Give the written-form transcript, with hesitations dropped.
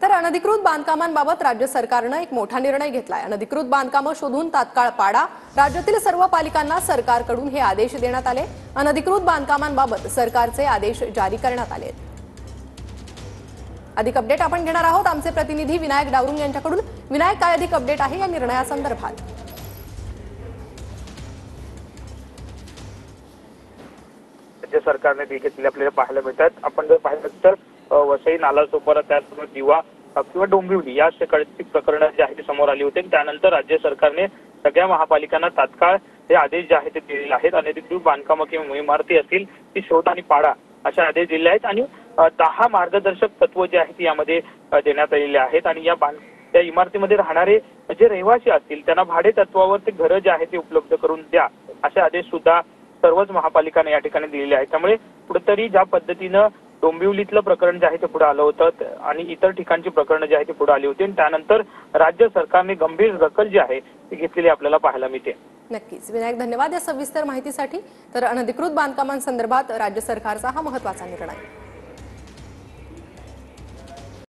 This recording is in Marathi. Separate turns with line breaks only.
तर अनधिकृत बांधकामांबाबत राज्य सरकारने एक मोठा निर्णय घेतलाय। अनधिकृत बांधकामं शोधून तात्काळ पाडा। राज्यातील सर्व पालिकांना सरकारकडून हे आदेश देण्यात आले। अनधिकृत बांधकामांबाबत सरकारचे आदेश जारी करण्यात आले। अधिक अपडेट आपण घेणार आहोत आमचे प्रतिनिधी विनायक डावरुंग यांच्याकडून। विनायक, काय अधिक अपडेट आहे या निर्णयासंदर्भात?
राज्य सरकारने घेतलेले आपल्याला पाहायला मिळतात। आपण जर पाहिलं तर वसई, नालासोपारा, त्याचबरोबर दिवा किंवा डोंबिवली या सकाळची प्रकरणं जी आहेत समोर आली होती। त्यानंतर राज्य सरकारने सगळ्या महापालिकांना तात्काळ हे आदेश जे आहेत ते दिलेले आहेत। अनधिकृत बांधकामं किंवा इमारती असतील ती शोध आणि पाडा असे आदेश दिले आहेत आणि 10 मार्गदर्शक तत्व जे आहेत यामध्ये देण्यात आलेले आहेत। आणि त्या इमारतीमध्ये राहणारे जे रहिवासी असतील त्यांना भाडे तत्वावर ते घरं जे आहेत ते उपलब्ध करून द्या असे आदेश सुद्धा सर्वच महापालिकांनी या ठिकाणी दिलेले आहेत। त्यामुळे कुठेतरी ज्या पद्धतीनं डोंबिवलीतलं प्रकरण जे आहे ते पुढे आलं होतं आणि इतर ठिकाणची प्रकरणं जी आहे ते पुढे आली होती आणि त्यानंतर राज्य सरकारने गंभीर दखल जी आहे ती घेतलेली आपल्याला पाहायला मिळते।
नक्कीच विनायक, धन्यवाद या सविस्तर माहितीसाठी। तर अनधिकृत बांधकामांसंदर्भात राज्य सरकारचा हा महत्त्वाचा निर्णय।